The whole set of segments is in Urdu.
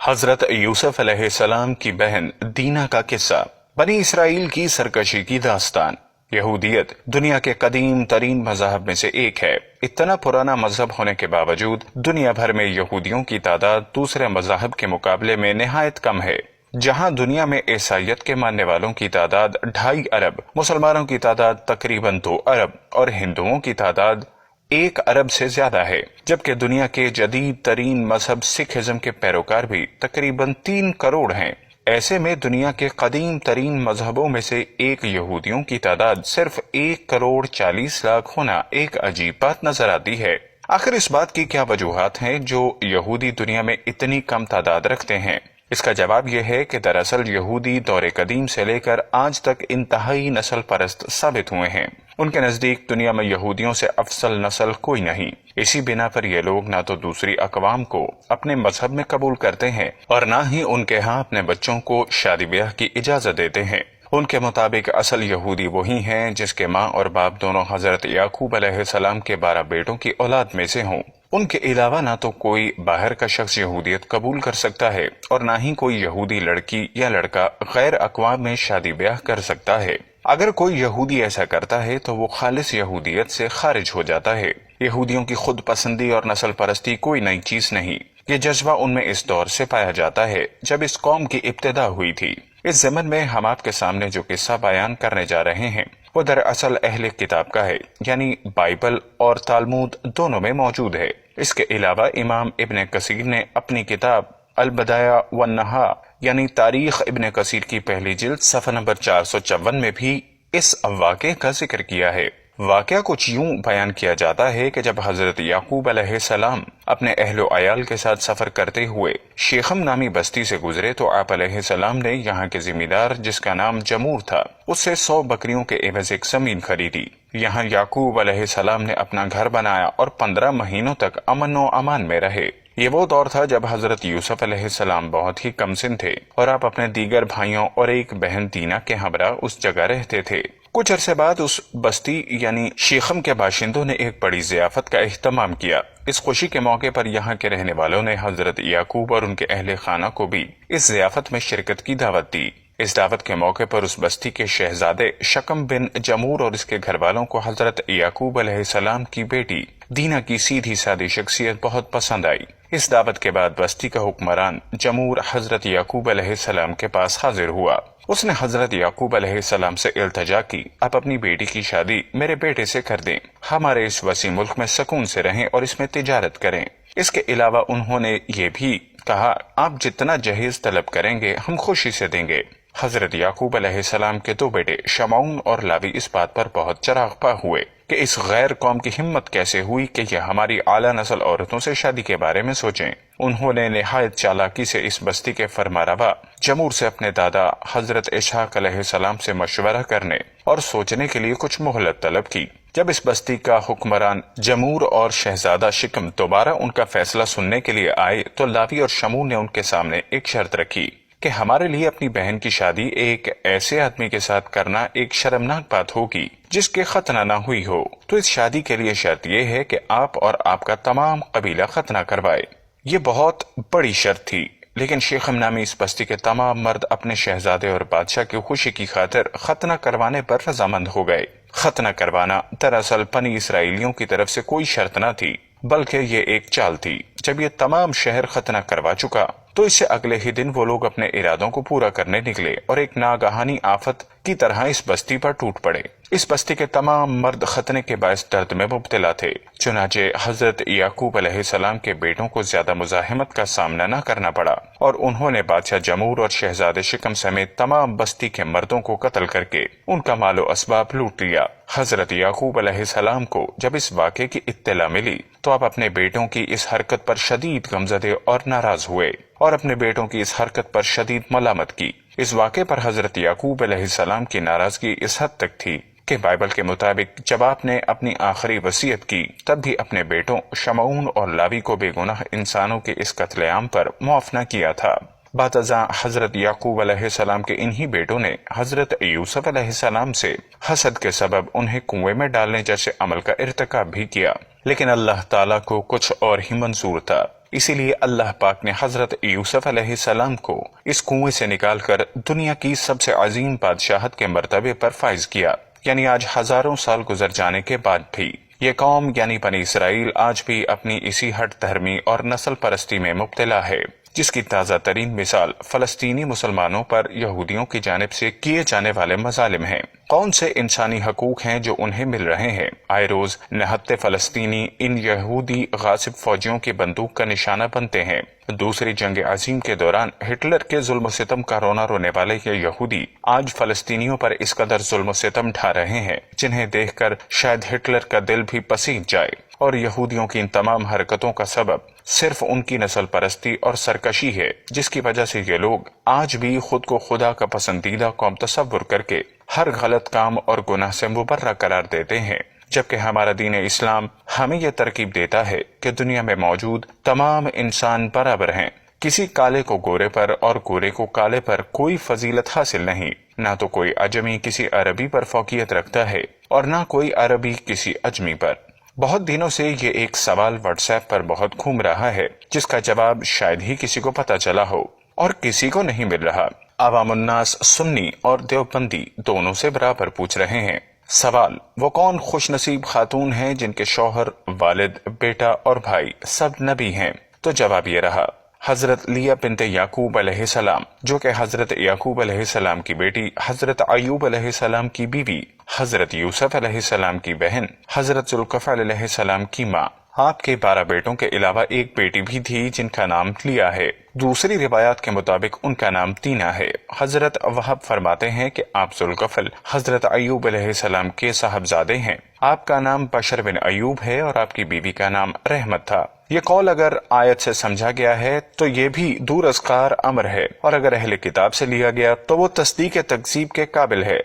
حضرت یوسف علیہ السلام کی بہن دینا کا قصہ، بنی اسرائیل کی سرکشی کی داستان۔ یہودیت دنیا کے قدیم ترین مذاہب میں سے ایک ہے۔ اتنا پرانا مذہب ہونے کے باوجود دنیا بھر میں یہودیوں کی تعداد دوسرے مذاہب کے مقابلے میں نہایت کم ہے۔ جہاں دنیا میں عیسائیت کے ماننے والوں کی تعداد 2.5 ارب، مسلمانوں کی تعداد تقریباً 2 ارب اور ہندوؤں کی تعداد 1 ارب سے زیادہ ہے، جبکہ دنیا کے جدید ترین مذہب سکھ ازم کے پیروکار بھی تقریباً 3 کروڑ ہیں۔ ایسے میں دنیا کے قدیم ترین مذہبوں میں سے ایک یہودیوں کی تعداد صرف 1 کروڑ 40 لاکھ ہونا ایک عجیب بات نظر آتی ہے۔ آخر اس بات کی کیا وجوہات ہیں جو یہودی دنیا میں اتنی کم تعداد رکھتے ہیں؟ اس کا جواب یہ ہے کہ دراصل یہودی دور قدیم سے لے کر آج تک انتہائی نسل پرست ثابت ہوئے ہیں۔ ان کے نزدیک دنیا میں یہودیوں سے افضل نسل کوئی نہیں۔ اسی بنا پر یہ لوگ نہ تو دوسری اقوام کو اپنے مذہب میں قبول کرتے ہیں اور نہ ہی ان کے ہاں اپنے بچوں کو شادی بیاہ کی اجازت دیتے ہیں۔ ان کے مطابق اصل یہودی وہی ہیں جس کے ماں اور باپ دونوں حضرت یعقوب علیہ السلام کے 12 بیٹوں کی اولاد میں سے ہوں۔ ان کے علاوہ نہ تو کوئی باہر کا شخص یہودیت قبول کر سکتا ہے اور نہ ہی کوئی یہودی لڑکی یا لڑکا غیر اقوام میں شادی بیاہ کر سکتا ہے۔ اگر کوئی یہودی ایسا کرتا ہے تو وہ خالص یہودیت سے خارج ہو جاتا ہے۔ یہودیوں کی خود پسندی اور نسل پرستی کوئی نئی چیز نہیں۔ یہ جذبہ ان میں اس دور سے پایا جاتا ہے جب اس قوم کی ابتدا ہوئی تھی۔ اس ضمن میں ہم آپ کے سامنے جو قصہ بیان کرنے جا رہے ہیں وہ دراصل اہل کتاب کا ہے، یعنی بائبل اور تالمود دونوں میں موجود ہے۔ اس کے علاوہ امام ابن کثیر نے اپنی کتاب البدایہ والنہا یعنی تاریخ ابن کثیر کی پہلی جلد صفحہ نمبر 454 میں بھی اس واقعے کا ذکر کیا ہے۔ واقعہ کچھ یوں بیان کیا جاتا ہے کہ جب حضرت یعقوب علیہ السلام اپنے اہل و عیال کے ساتھ سفر کرتے ہوئے شیخم نامی بستی سے گزرے تو آپ علیہ السلام نے یہاں کے ذمہ دار جس کا نام جمور تھا اس سے 100 بکریوں کے عوض ایک زمین خریدی۔ یہاں یعقوب علیہ السلام نے اپنا گھر بنایا اور 15 مہینوں تک امن و امان میں رہے۔ یہ وہ دور تھا جب حضرت یوسف علیہ السلام بہت ہی کم سن تھے اور آپ اپنے دیگر بھائیوں اور ایک بہن دینا کے ہمراہ اس جگہ رہتے تھے۔ کچھ عرصے بعد اس بستی یعنی شیخم کے باشندوں نے ایک بڑی ضیافت کا اہتمام کیا۔ اس خوشی کے موقع پر یہاں کے رہنے والوں نے حضرت یعقوب اور ان کے اہل خانہ کو بھی اس ضیافت میں شرکت کی دعوت دی۔ اس دعوت کے موقع پر اس بستی کے شہزادے شکم بن جمور اور اس کے گھر والوں کو حضرت یعقوب علیہ السلام کی بیٹی دینا کی سیدھی سادی شخصیت بہت پسند آئی۔ اس دعوت کے بعد بستی کا حکمران جمور حضرت یعقوب علیہ السلام کے پاس حاضر ہوا۔ اس نے حضرت یعقوب علیہ السلام سے التجا کی، آپ اپنی بیٹی کی شادی میرے بیٹے سے کر دیں، ہمارے اس وسیع ملک میں سکون سے رہیں اور اس میں تجارت کریں۔ اس کے علاوہ انہوں نے یہ بھی کہا، آپ جتنا جہیز طلب کریں گے ہم خوشی سے دیں گے۔ حضرت یعقوب علیہ السلام کے 2 بیٹے شمعون اور لاوی اس بات پر بہت چراغ پا ہوئے کہ اس غیر قوم کی ہمت کیسے ہوئی کہ یہ ہماری اعلیٰ نسل عورتوں سے شادی کے بارے میں سوچیں۔ انہوں نے نہایت چالاکی سے اس بستی کے فرمانروا جمور سے اپنے دادا حضرت اسحاق علیہ السلام سے مشورہ کرنے اور سوچنے کے لیے کچھ مہلت طلب کی۔ جب اس بستی کا حکمران جمور اور شہزادہ شکم دوبارہ ان کا فیصلہ سننے کے لیے آئے تو لاوی اور شمعون نے ان کے سامنے ایک شرط رکھی کہ ہمارے لیے اپنی بہن کی شادی ایک ایسے آدمی کے ساتھ کرنا ایک شرمناک بات ہوگی جس کے ختنہ نہ ہوئی ہو، تو اس شادی کے لیے شرط یہ ہے کہ آپ اور آپ کا تمام قبیلہ ختنہ کروائے۔ یہ بہت بڑی شرط تھی، لیکن شیخم نامی اس بستی کے تمام مرد اپنے شہزادے اور بادشاہ کی خوشی کی خاطر ختنہ کروانے پر رضامند ہو گئے۔ ختنہ کروانا دراصل بنی اسرائیلیوں کی طرف سے کوئی شرط نہ تھی، بلکہ یہ ایک چال تھی۔ جب یہ تمام شہر ختنہ کروا چکا تو اس سے اگلے ہی دن وہ لوگ اپنے ارادوں کو پورا کرنے نکلے اور ایک ناگہانی آفت کی طرح اس بستی پر ٹوٹ پڑے۔ اس بستی کے تمام مرد ختنے کے باعث درد میں مبتلا تھے، چنانچہ حضرت یعقوب علیہ السلام کے بیٹوں کو زیادہ مزاحمت کا سامنا نہ کرنا پڑا اور انہوں نے بادشاہ جمور اور شہزادے شکم سمیت تمام بستی کے مردوں کو قتل کر کے ان کا مال و اسباب لوٹ لیا۔ حضرت یعقوب علیہ السلام کو جب اس واقعے کی اطلاع ملی تو آپ اپنے بیٹوں کی اس حرکت پر شدید غمزدے اور ناراض ہوئے اور اپنے بیٹوں کی اس حرکت پر شدید ملامت کی۔ اس واقعے پر حضرت یعقوب علیہ السلام کی ناراضگی اس حد تک تھی کہ بائبل کے مطابق جب آپ نے اپنی آخری وصیت کی تب بھی اپنے بیٹوں شمعون اور لاوی کو بے گناہ انسانوں کے اس قتل عام پر معاف نہ کیا تھا۔ بعد ازاں حضرت یعقوب علیہ السلام کے انہی بیٹوں نے حضرت یوسف علیہ السلام سے حسد کے سبب انہیں کنویں میں ڈالنے جیسے عمل کا ارتکاب بھی کیا، لیکن اللہ تعالیٰ کو کچھ اور ہی منظور تھا۔ اسی لیے اللہ پاک نے حضرت یوسف علیہ السلام کو اس کنویں سے نکال کر دنیا کی سب سے عظیم بادشاہت کے مرتبے پر فائز کیا، یعنی آج ہزاروں سال گزر جانے کے بعد بھی یہ قوم یعنی بنی اسرائیل آج بھی اپنی اسی ہٹ دھرمی اور نسل پرستی میں مبتلا ہے، جس کی تازہ ترین مثال فلسطینی مسلمانوں پر یہودیوں کی جانب سے کیے جانے والے مظالم ہیں۔ کون سے انسانی حقوق ہیں جو انہیں مل رہے ہیں؟ آئے روز نہتے فلسطینی ان یہودی غاصب فوجیوں کی بندوق کا نشانہ بنتے ہیں۔ دوسری جنگ عظیم کے دوران ہٹلر کے ظلم و ستم کا رونا رونے والے یہ یہودی آج فلسطینیوں پر اس قدر ظلم و ستم ڈھا رہے ہیں جنہیں دیکھ کر شاید ہٹلر کا دل بھی پسیج جائے، اور یہودیوں کی ان تمام حرکتوں کا سبب صرف ان کی نسل پرستی اور سرکشی ہے، جس کی وجہ سے یہ لوگ آج بھی خود کو خدا کا پسندیدہ قوم تصور کر کے ہر غلط کام اور گناہ سے مبرہ قرار دیتے ہیں، جبکہ ہمارا دین اسلام ہمیں یہ ترغیب دیتا ہے کہ دنیا میں موجود تمام انسان برابر ہیں، کسی کالے کو گورے پر اور گورے کو کالے پر کوئی فضیلت حاصل نہیں، نہ تو کوئی اجمی کسی عربی پر فوقیت رکھتا ہے اور نہ کوئی عربی کسی اجمی پر۔ بہت دنوں سے یہ ایک سوال واٹس ایپ پر بہت گھوم رہا ہے جس کا جواب شاید ہی کسی کو پتا چلا ہو اور کسی کو نہیں مل رہا۔ عوام الناس سنی اور دیوبندی دونوں سے برابر پوچھ رہے ہیں۔ سوال: وہ کون خوش نصیب خاتون ہیں جن کے شوہر، والد، بیٹا اور بھائی سب نبی ہیں؟ تو جواب یہ رہا، حضرت لیہ بنت یعقوب علیہ السلام، جو کہ حضرت یعقوب علیہ السلام کی بیٹی، حضرت ایوب علیہ السلام کی بیوی، حضرت یوسف علیہ السلام کی بہن، حضرت ذوالکفل علیہ السلام کی ماں۔ آپ کے 12 بیٹوں کے علاوہ ایک بیٹی بھی تھی جن کا نام لیا ہے۔ دوسری روایات کے مطابق ان کا نام تینا ہے۔ حضرت وہب فرماتے ہیں کہ آپ ذوالکفل حضرت ایوب علیہ السلام کے صاحبزادے ہیں۔ آپ کا نام بشر بن ایوب ہے اور آپ کی بیوی کا نام رحمت تھا۔ یہ قول اگر آیت سے سمجھا گیا ہے تو یہ بھی دور از کار امر ہے، اور اگر اہل کتاب سے لیا گیا تو وہ تصدیق تکذیب کے قابل ہے۔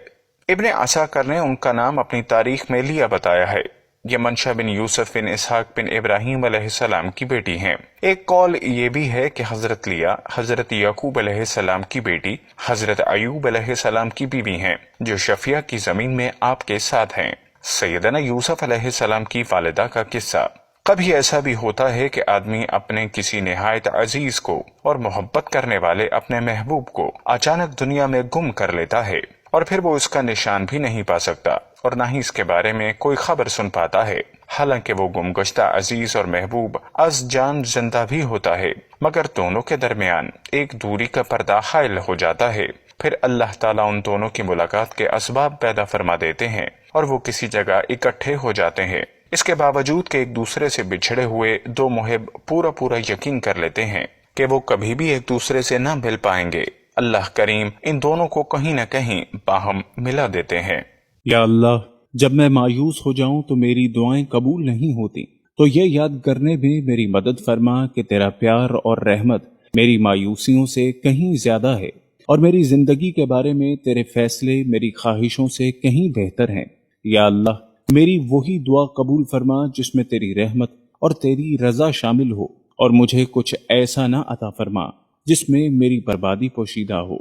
ابن عساکر نے ان کا نام اپنی تاریخ میں لیا بتایا ہے۔ یہ منشا بن یوسف بن اسحاق بن ابراہیم علیہ السلام کی بیٹی ہیں۔ ایک قول یہ بھی ہے کہ حضرت لیا حضرت یعقوب علیہ السلام کی بیٹی، حضرت ایوب علیہ السلام کی بیوی ہیں، جو شفیہ کی زمین میں آپ کے ساتھ ہیں۔ سیدنا یوسف علیہ السلام کی والدہ کا قصہ۔ کبھی ایسا بھی ہوتا ہے کہ آدمی اپنے کسی نہایت عزیز کو اور محبت کرنے والے اپنے محبوب کو اچانک دنیا میں گم کر لیتا ہے، اور پھر وہ اس کا نشان بھی نہیں پا سکتا اور نہ ہی اس کے بارے میں کوئی خبر سن پاتا ہے، حالانکہ وہ گمگشتہ عزیز اور محبوب از جان زندہ بھی ہوتا ہے، مگر دونوں کے درمیان ایک دوری کا پردہ حائل ہو جاتا ہے۔ پھر اللہ تعالیٰ ان دونوں کی ملاقات کے اسباب پیدا فرما دیتے ہیں اور وہ کسی جگہ اکٹھے ہو جاتے ہیں۔ اس کے باوجود کہ ایک دوسرے سے بچھڑے ہوئے دو محب پورا یقین کر لیتے ہیں کہ وہ کبھی بھی ایک دوسرے سے نہ مل پائیں گے، اللہ کریم ان دونوں کو کہیں نہ کہیں باہم ملا دیتے ہیں۔ یا اللہ، جب میں مایوس ہو جاؤں تو میری دعائیں قبول نہیں ہوتی، تو یہ یاد کرنے میں میری مدد فرما کہ تیرا پیار اور رحمت میری مایوسیوں سے کہیں زیادہ ہے، اور میری زندگی کے بارے میں تیرے فیصلے میری خواہشوں سے کہیں بہتر ہیں۔ یا اللہ، میری وہی دعا قبول فرما جس میں تیری رحمت اور تیری رضا شامل ہو، اور مجھے کچھ ایسا نہ عطا فرما جس میں میری بربادی پوشیدہ ہو۔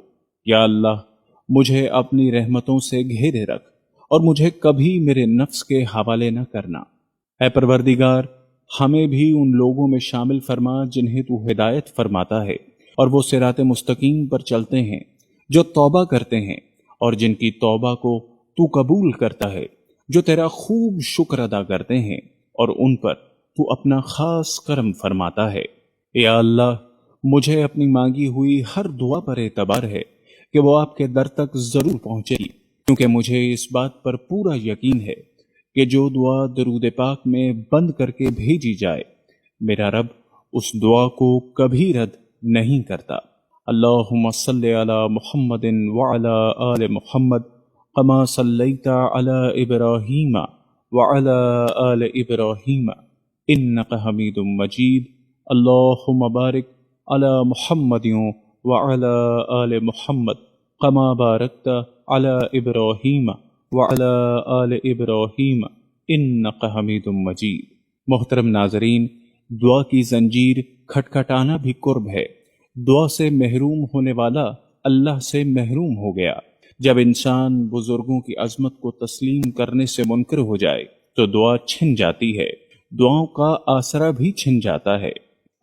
یا اللہ، مجھے اپنی رحمتوں سے گھیرے رکھ اور مجھے کبھی میرے نفس کے حوالے نہ کرنا۔ اے پروردگار، ہمیں بھی ان لوگوں میں شامل فرما جنہیں تو ہدایت فرماتا ہے اور وہ صراط مستقیم پر چلتے ہیں، جو توبہ کرتے ہیں اور جن کی توبہ کو تو قبول کرتا ہے، جو تیرا خوب شکر ادا کرتے ہیں اور ان پر تو اپنا خاص کرم فرماتا ہے۔ یا اللہ، مجھے اپنی مانگی ہوئی ہر دعا پر اعتبار ہے کہ وہ آپ کے در تک ضرور پہنچے گی، کیونکہ مجھے اس بات پر پورا یقین ہے کہ جو دعا درود پاک میں بند کر کے بھیجی جائے، میرا رب اس دعا کو کبھی رد نہیں کرتا۔ اللہم صلی علی محمد وعلی آل محمد کما صلیت علی ابراہیم وعلی آل ابراہیم انک حمید مجید۔ اللہم بارک علی محمد وعلی آل محمد کما بارکت علی ابراہیم وعلی آل ابراہیم انک حمید مجید۔ محترم ناظرین، دعا کی زنجیر کھٹکھٹانا بھی قرب ہے۔ دعا سے محروم ہونے والا اللہ سے محروم ہو گیا۔ جب انسان بزرگوں کی عظمت کو تسلیم کرنے سے منکر ہو جائے تو دعا چھن جاتی ہے، دعاؤں کا آسرا بھی چھن جاتا ہے۔